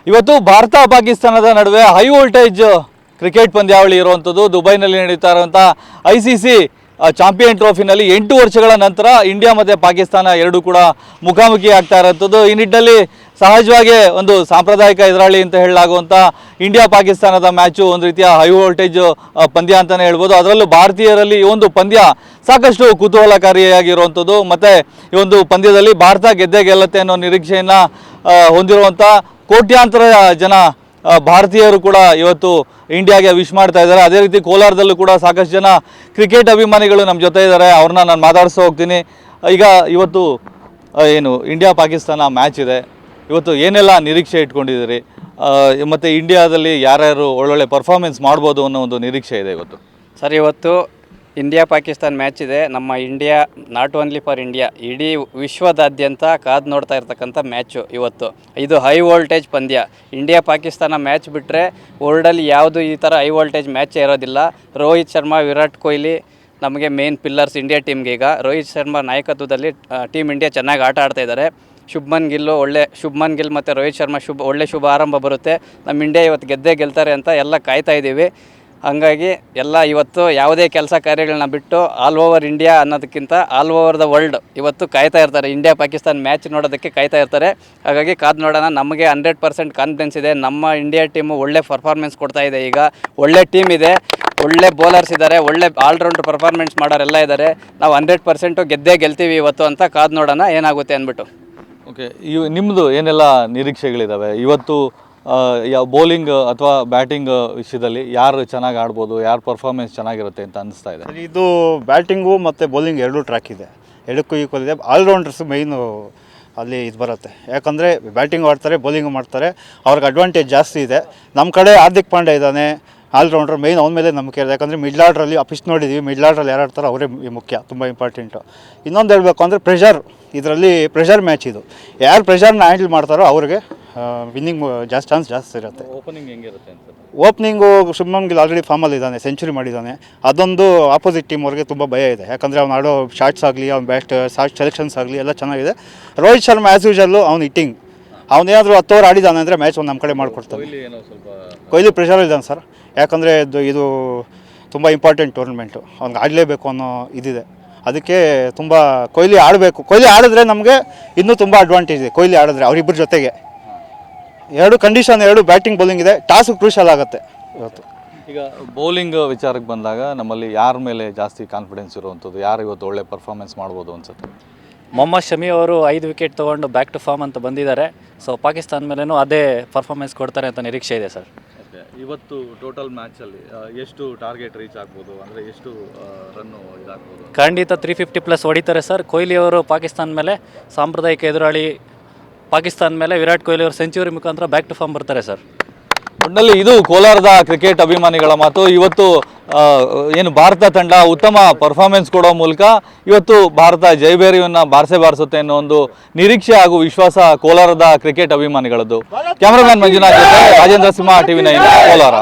ಇವತ್ತು ಭಾರತ ಪಾಕಿಸ್ತಾನದ ನಡುವೆ ಹೈ ವೋಲ್ಟೇಜ್ ಕ್ರಿಕೆಟ್ ಪಂದ್ಯಾವಳಿ ಇರುವಂಥದ್ದು ದುಬೈನಲ್ಲಿ ನಡೀತಾ ಇರುವಂಥ ICC ಚಾಂಪಿಯನ್ ಟ್ರೋಫಿನಲ್ಲಿ 8 ವರ್ಷಗಳ ನಂತರ ಇಂಡಿಯಾ ಮತ್ತು ಪಾಕಿಸ್ತಾನ ಎರಡೂ ಕೂಡ ಮುಖಾಮುಖಿ ಆಗ್ತಾ ಇರೋಂಥದ್ದು. ಈ ನಿಟ್ಟಿನಲ್ಲಿ ಸಹಜವಾಗಿ ಒಂದು ಸಾಂಪ್ರದಾಯಿಕ ಎದುರಾಳಿ ಅಂತ ಹೇಳಲಾಗುವಂಥ ಇಂಡಿಯಾ ಪಾಕಿಸ್ತಾನದ ಮ್ಯಾಚು ಒಂದು ರೀತಿಯ ಹೈ ವೋಲ್ಟೇಜ್ ಪಂದ್ಯ ಅಂತಲೇ ಹೇಳ್ಬೋದು. ಅದರಲ್ಲೂ ಭಾರತೀಯರಲ್ಲಿ ಈ ಒಂದು ಪಂದ್ಯ ಸಾಕಷ್ಟು ಕುತೂಹಲಕಾರಿಯಾಗಿರುವಂಥದ್ದು. ಮತ್ತು ಈ ಒಂದು ಪಂದ್ಯದಲ್ಲಿ ಭಾರತ ಗೆದ್ದೇ ಗೆಲ್ಲುತ್ತೆ ಅನ್ನೋ ನಿರೀಕ್ಷೆಯನ್ನು ಹೊಂದಿರುವಂಥ ಕೋಟ್ಯಾಂತರ ಜನ ಭಾರತೀಯರು ಕೂಡ ಇವತ್ತು ಇಂಡಿಯಾಗೆ ವಿಶ್ ಮಾಡ್ತಾ ಇದ್ದಾರೆ. ಅದೇ ರೀತಿ ಕೋಲಾರದಲ್ಲೂ ಕೂಡ ಸಾಕಷ್ಟು ಜನ ಕ್ರಿಕೆಟ್ ಅಭಿಮಾನಿಗಳು ನಮ್ಮ ಜೊತೆ ಇದ್ದಾರೆ, ಅವ್ರನ್ನ ನಾನು ಮಾತಾಡಿಸ್ತಾ ಹೋಗ್ತೀನಿ. ಈಗ ಇವತ್ತು ಏನು ಇಂಡಿಯಾ ಪಾಕಿಸ್ತಾನ ಮ್ಯಾಚ್ ಇದೆ, ಇವತ್ತು ಏನೆಲ್ಲ ನಿರೀಕ್ಷೆ ಇಟ್ಕೊಂಡಿದ್ದೀರಿ ಮತ್ತು ಇಂಡಿಯಾದಲ್ಲಿ ಯಾರ್ಯಾರು ಒಳ್ಳೊಳ್ಳೆ ಪರ್ಫಾರ್ಮೆನ್ಸ್ ಮಾಡ್ಬೋದು ಅನ್ನೋ ಒಂದು ನಿರೀಕ್ಷೆ ಇದೆ ಇವತ್ತು? ಸರ್, ಇವತ್ತು ಇಂಡಿಯಾ ಪಾಕಿಸ್ತಾನ ಮ್ಯಾಚ್ ಇದೆ. ನಮ್ಮ India not only for India, ಇಡೀ ವಿಶ್ವದಾದ್ಯಂತ ಕಾದು ನೋಡ್ತಾ ಇರ್ತಕ್ಕಂಥ ಮ್ಯಾಚು ಇವತ್ತು. ಇದು ಹೈ ವೋಲ್ಟೇಜ್ ಪಂದ್ಯ. ಇಂಡಿಯಾ ಪಾಕಿಸ್ತಾನ ಮ್ಯಾಚ್ ಬಿಟ್ಟರೆ ವರ್ಲ್ಡಲ್ಲಿ ಯಾವುದು ಈ ಥರ ಹೈ ವೋಲ್ಟೇಜ್ ಮ್ಯಾಚೇ ಇರೋದಿಲ್ಲ. ರೋಹಿತ್ ಶರ್ಮಾ, ವಿರಾಟ್ ಕೊಹ್ಲಿ ನಮಗೆ ಮೇನ್ ಪಿಲ್ಲರ್ಸ್ ಇಂಡಿಯಾ ಟೀಮ್ಗೆ. ಈಗ ರೋಹಿತ್ ಶರ್ಮಾ ನಾಯಕತ್ವದಲ್ಲಿ ಟೀಮ್ ಇಂಡಿಯಾ ಚೆನ್ನಾಗಿ ಆಟ ಆಡ್ತಾ ಇದ್ದಾರೆ. ಶುಭ್ಮನ್ ಗಿಲ್ ಮತ್ತು ರೋಹಿತ್ ಶರ್ಮಾ ಒಳ್ಳೆ ಶುಭ ಆರಂಭ ಬರುತ್ತೆ. ನಮ್ಮ ಇಂಡಿಯಾ ಇವತ್ತು ಗೆದ್ದೇ ಗೆಲ್ತಾರೆ ಅಂತ ಎಲ್ಲ ಕಾಯ್ತಾ ಇದ್ದೀವಿ. ಹಂಗಾಗಿ ಎಲ್ಲ ಇವತ್ತು ಯಾವುದೇ ಕೆಲಸ ಕಾರ್ಯಗಳನ್ನ ಬಿಟ್ಟು ಆಲ್ ಓವರ್ ಇಂಡಿಯಾ ಅನ್ನೋದಕ್ಕಿಂತ ಆಲ್ ಓವರ್ ದ ವರ್ಲ್ಡ್ ಇವತ್ತು ಕಾಯ್ತಾ ಇರ್ತಾರೆ. ಇಂಡಿಯಾ ಪಾಕಿಸ್ತಾನ ಮ್ಯಾಚ್ ನೋಡೋದಕ್ಕೆ ಕಾಯ್ತಾ ಇರ್ತಾರೆ. ಹಾಗಾಗಿ ಕಾದು ನೋಡೋಣ. ನಮಗೆ 100% ಕಾನ್ಫಿಡೆನ್ಸ್ ಇದೆ. ನಮ್ಮ ಇಂಡಿಯಾ ಟೀಮು ಒಳ್ಳೆ ಪರ್ಫಾರ್ಮೆನ್ಸ್ ಕೊಡ್ತಾ ಇದೆ. ಈಗ ಒಳ್ಳೆ ಟೀಮ್ ಇದೆ, ಒಳ್ಳೆ ಬೌಲರ್ಸ್ ಇದ್ದಾರೆ, ಒಳ್ಳೆ ಆಲ್ರೌಂಡ್ ಪರ್ಫಾರ್ಮೆನ್ಸ್ ಮಾಡೋರೆಲ್ಲ ಇದ್ದಾರೆ. ನಾವು 100% ಗೆದ್ದೇ ಗೆಲ್ತೀವಿ ಇವತ್ತು ಅಂತ ಕಾದು ನೋಡೋಣ ಏನಾಗುತ್ತೆ ಅಂದ್ಬಿಟ್ಟು. ಓಕೆ, ನಿಮ್ಮದು ಏನೆಲ್ಲ ನಿರೀಕ್ಷೆಗಳಿದ್ದಾವೆ ಇವತ್ತು? ಯಾವ ಬೌಲಿಂಗ್ ಅಥವಾ ಬ್ಯಾಟಿಂಗ್ ವಿಷಯದಲ್ಲಿ ಯಾರು ಚೆನ್ನಾಗಿ ಆಡ್ಬೋದು, ಯಾರು ಪರ್ಫಾರ್ಮೆನ್ಸ್ ಚೆನ್ನಾಗಿರುತ್ತೆ ಅಂತ ಅನಿಸ್ತಾ ಇದೆ? ಇದು ಬ್ಯಾಟಿಂಗು ಮತ್ತು ಬೌಲಿಂಗ್ ಎರಡೂ ಟ್ರ್ಯಾಕ್ ಇದೆ, ಎರಡಕ್ಕೂ ಈಕ್ವಲ್ ಇದೆ. ಆಲ್ರೌಂಡರ್ಸು ಮೈನು ಅಲ್ಲಿ ಇದು ಬರುತ್ತೆ. ಯಾಕಂದರೆ ಬ್ಯಾಟಿಂಗ್ ಆಡ್ತಾರೆ, ಬೌಲಿಂಗು ಮಾಡ್ತಾರೆ, ಅವ್ರಿಗೆ ಅಡ್ವಾಂಟೇಜ್ ಜಾಸ್ತಿ ಇದೆ. ನಮ್ಮ ಕಡೆ ಹಾರ್ದಿಕ್ ಪಾಂಡ್ಯ ಇದ್ದಾನೆ ಆಲ್ರೌಂಡ್ರ್, ಮೈನ್ ಅವನ ಮೇಲೆ ನಂಬಿಕೆ ಇದೆ. ಯಾಕಂದರೆ ಮಿಡ್ಲ್ ಆರ್ಡ್ರಲ್ಲಿ ಪಿಚ್ ನೋಡಿದ್ದೀವಿ, ಮಿಡ್ಲ್ ಆರ್ಡ್ರಲ್ಲಿ ಯಾರು ಆಡ್ತಾರೋ ಅವರೇ ಮುಖ್ಯ, ತುಂಬ ಇಂಪಾರ್ಟೆಂಟು. ಇನ್ನೊಂದು ಹೇಳಬೇಕು ಅಂದರೆ ಪ್ರೆಷರ್, ಇದರಲ್ಲಿ ಪ್ರೆಷರ್ ಮ್ಯಾಚ್ ಇದು. ಯಾರು ಪ್ರೆಷರ್ನ ಹ್ಯಾಂಡಲ್ ಮಾಡ್ತಾರೋ ಅವ್ರಿಗೆ ವಿನ್ನಿಂಗ್ ಚಾನ್ಸ್ ಜಾಸ್ತಿ ಇರುತ್ತೆ. ಓಪನಿಂಗ್ ಹೆಂಗಿರುತ್ತೆ ಅಂತ? ಓಪನಿಂಗು ಶುಭ್ಮನ್ ಗಿಲ್ ಆಲ್ರೆಡಿ ಫಾರ್ಮಲ್ಲಿ ಇದ್ದಾನೆ, ಸೆಂಚುರಿ ಮಾಡಿದ್ದಾನೆ. ಅದೊಂದು ಆಪೋಸಿಟ್ ಟೀಮ್ ಅವ್ರಿಗೆ ತುಂಬ ಭಯ ಇದೆ. ಯಾಕಂದರೆ ಅವ್ನು ಆಡೋ ಶಾಟ್ಸ್ ಆಗಲಿ, ಅವ್ನ ಶಾಟ್ ಸೆಲೆಕ್ಷನ್ಸ್ ಆಗಲಿ ಎಲ್ಲ ಚೆನ್ನಾಗಿದೆ. ರೋಹಿತ್ ಶರ್ಮಾ ಆ್ಯಸ್ ಯೂಶಲ್ಲು ಅವ್ನು ಹಿಟ್ಟಿಂಗ್, ಅವನೇನಾದರೂ 10 ಓವರ್ ಆಡಿದ್ದಾನೆ ಅಂದರೆ ಮ್ಯಾಚ್ ಒಂದು ನಮ್ಮ ಕಡೆ ಮಾಡಿಕೊಡ್ತಾನೆ. ಕೊಹ್ಲಿ ಪ್ರೆಷರ್ ಇದ್ದಾನೆ ಸರ್, ಯಾಕಂದರೆ ಇದು ತುಂಬ ಇಂಪಾರ್ಟೆಂಟ್ ಟೂರ್ನಮೆಂಟು, ಅವ್ನಿಗೆ ಆಡಲೇಬೇಕು ಅನ್ನೋ ಇದಿದೆ. ಅದಕ್ಕೆ ತುಂಬ ಕೊಹ್ಲಿ ಆಡಬೇಕು. ಕೊಹ್ಲಿ ಆಡಿದ್ರೆ ನಮಗೆ ಇನ್ನೂ ತುಂಬ ಅಡ್ವಾಂಟೇಜ್ ಇದೆ. ಕೊಹ್ಲಿ ಆಡಿದ್ರೆ ಅವರಿಬ್ಬರ ಜೊತೆಗೆ ಎರಡು ಕಂಡೀಷನ್, ಎರಡು ಬ್ಯಾಟಿಂಗ್ ಬೌಲಿಂಗ್ ಇದೆ. ಟಾಸ್ಕ್ ಕ್ರೂಷಲ್ ಆಗುತ್ತೆ ಇವತ್ತು. ಈಗ ಬೌಲಿಂಗ್ ವಿಚಾರಕ್ಕೆ ಬಂದಾಗ ನಮ್ಮಲ್ಲಿ ಯಾರ ಮೇಲೆ ಜಾಸ್ತಿ ಕಾನ್ಫಿಡೆನ್ಸ್ ಇರುವಂಥದ್ದು, ಯಾರು ಇವತ್ತು ಒಳ್ಳೆ ಪರ್ಫಾರ್ಮೆನ್ಸ್ ಮಾಡ್ಬೋದು ಅನ್ಸುತ್ತೆ? ಮೊಹಮ್ಮದ್ ಶಮಿ ಅವರು 5 ವಿಕೆಟ್ ತೊಗೊಂಡು ಬ್ಯಾಕ್ ಟು ಫಾರ್ಮ್ ಅಂತ ಬಂದಿದ್ದಾರೆ. ಸೊ ಪಾಕಿಸ್ತಾನ ಮೇಲೂ ಅದೇ ಪರ್ಫಾರ್ಮೆನ್ಸ್ ಕೊಡ್ತಾರೆ ಅಂತ ನಿರೀಕ್ಷೆ ಇದೆ ಸರ್. ಇವತ್ತು ಟೋಟಲ್ ಮ್ಯಾಚಲ್ಲಿ ಎಷ್ಟು ಟಾರ್ಗೆಟ್ ರೀಚ್ ಆಗ್ಬೋದು, ಅಂದರೆ ಎಷ್ಟು ರನ್ನು ಇದಾಗ್ಬೋದು? ಖಂಡಿತ 350+ ಹೊಡಿತಾರೆ ಸರ್. ಕೊಹ್ಲಿ ಅವರು ಪಾಕಿಸ್ತಾನ ಮೇಲೆ ಸಾಂಪ್ರದಾಯಿಕ ಎದುರಾಳಿ. ಪಾಕಿಸ್ತಾನ ಮೇಲೆ ವಿರಾಟ್ ಕೊಹ್ಲಿ ಅವರು ಸೆಂಚುರಿ ಮುಖಾಂತರ ಬ್ಯಾಕ್ ಟು ಫಾರ್ಮ್ ಬರ್ತಾರೆ ಸರ್. ಒಟ್ಟಿನಲ್ಲಿ ಇದು ಕೋಲಾರದ ಕ್ರಿಕೆಟ್ ಅಭಿಮಾನಿಗಳ ಮಾತು. ಇವತ್ತು ಏನು ಭಾರತ ತಂಡ ಉತ್ತಮ ಪರ್ಫಾರ್ಮೆನ್ಸ್ ಕೊಡೋ ಮೂಲಕ ಇವತ್ತು ಭಾರತ ಜಯಬೇರಿಯನ್ನು ಬಾರಿಸುತ್ತೆ ಅನ್ನೋ ಒಂದು ನಿರೀಕ್ಷೆ ಹಾಗೂ ವಿಶ್ವಾಸ ಕೋಲಾರದ ಕ್ರಿಕೆಟ್ ಅಭಿಮಾನಿಗಳದ್ದು. ಕ್ಯಾಮರಾಮನ್ ಮಂಜುನಾಥ್ ಜೊತೆ ರಾಜೇಂದ್ರ ಸಿಂಹ, TV9 ಕೋಲಾರ.